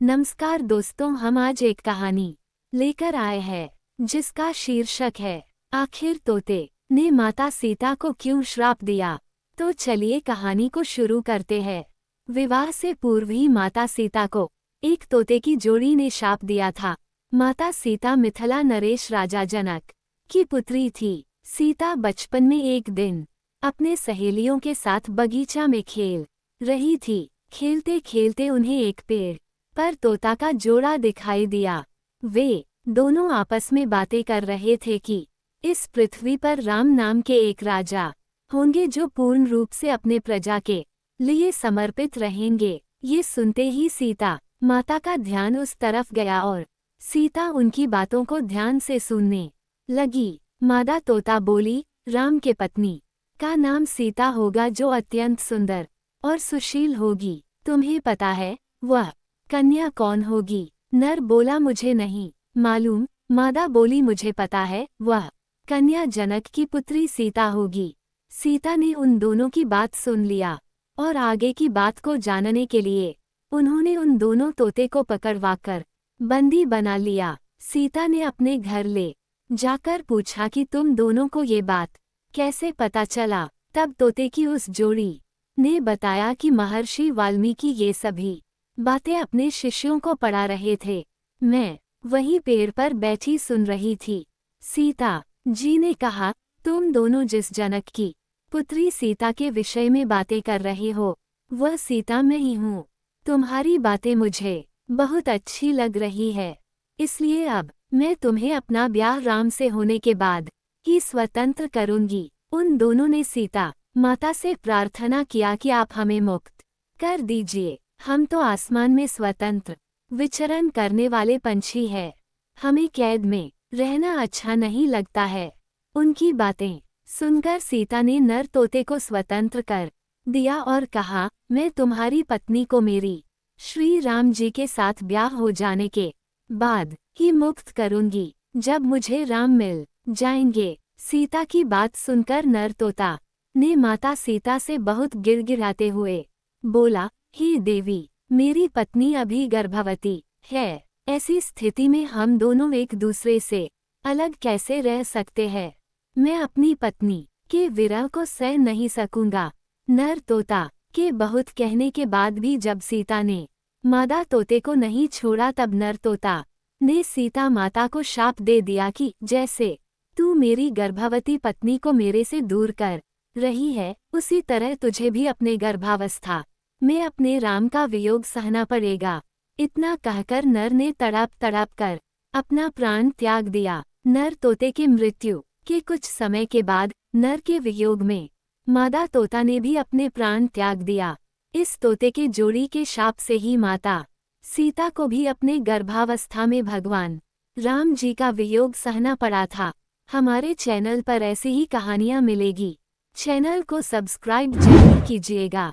नमस्कार दोस्तों, हम आज एक कहानी लेकर आए हैं जिसका शीर्षक है आखिर तोते ने माता सीता को क्यों श्राप दिया। तो चलिए कहानी को शुरू करते हैं। विवाह से पूर्व ही माता सीता को एक तोते की जोड़ी ने शाप दिया था। माता सीता मिथिला नरेश राजा जनक की पुत्री थी। सीता बचपन में एक दिन अपने सहेलियों के साथ बगीचा में खेल रही थी। खेलते खेलते उन्हें एक पेड़ पर तोता का जोड़ा दिखाई दिया। वे दोनों आपस में बातें कर रहे थे कि इस पृथ्वी पर राम नाम के एक राजा होंगे जो पूर्ण रूप से अपने प्रजा के लिए समर्पित रहेंगे। ये सुनते ही सीता माता का ध्यान उस तरफ गया और सीता उनकी बातों को ध्यान से सुनने लगी। मादा तोता बोली, राम के पत्नी का नाम सीता होगा जो अत्यंत सुंदर और सुशील होगी। तुम्हें पता है वह कन्या कौन होगी? नर बोला, मुझे नहीं मालूम। मादा बोली, मुझे पता है, वह कन्या जनक की पुत्री सीता होगी। सीता ने उन दोनों की बात सुन लिया और आगे की बात को जानने के लिए उन्होंने उन दोनों तोते को पकड़वाकर बंदी बना लिया। सीता ने अपने घर ले जाकर पूछा कि तुम दोनों को ये बात कैसे पता चला? तब तोते की उस जोड़ी ने बताया कि महर्षि वाल्मीकि ये सभी बातें अपने शिष्यों को पढ़ा रहे थे। मैं वहीं पेड़ पर बैठी सुन रही थी। सीता जी ने कहा, तुम दोनों जिस जनक की पुत्री सीता के विषय में बातें कर रहे हो वह सीता मैं ही हूँ। तुम्हारी बातें मुझे बहुत अच्छी लग रही है, इसलिए अब मैं तुम्हें अपना ब्याह राम से होने के बाद ही स्वतंत्र करूंगी। उन दोनों ने सीता माता से प्रार्थना किया कि आप हमें मुक्त कर दीजिए। हम तो आसमान में स्वतंत्र विचरण करने वाले पंछी हैं, हमें कैद में रहना अच्छा नहीं लगता है। उनकी बातें सुनकर सीता ने नर तोते को स्वतंत्र कर दिया और कहा, मैं तुम्हारी पत्नी को मेरी श्री राम जी के साथ ब्याह हो जाने के बाद ही मुक्त करूंगी, जब मुझे राम मिल जाएंगे। सीता की बात सुनकर नर तोता ने माता सीता से बहुत गिड़गिड़ाते हुए बोला, हे देवी, मेरी पत्नी अभी गर्भवती है। ऐसी स्थिति में हम दोनों एक दूसरे से अलग कैसे रह सकते हैं? मैं अपनी पत्नी के विरह को सह नहीं सकूंगा। नर तोता के बहुत कहने के बाद भी जब सीता ने मादा तोते को नहीं छोड़ा तब नर तोता ने सीता माता को शाप दे दिया कि जैसे तू मेरी गर्भवती पत्नी को मेरे से दूर कर रही है, उसी तरह तुझे भी अपने गर्भावस्था में अपने राम का वियोग सहना पड़ेगा। इतना कहकर नर ने तड़प तड़प कर अपना प्राण त्याग दिया। नर तोते की मृत्यु के कुछ समय के बाद नर के वियोग में मादा तोता ने भी अपने प्राण त्याग दिया। इस तोते के जोड़ी के शाप से ही माता सीता को भी अपने गर्भावस्था में भगवान राम जी का वियोग सहना पड़ा था। हमारे चैनल पर ऐसी ही कहानियाँ मिलेगी। चैनल को सब्सक्राइब जरूर कीजिएगा।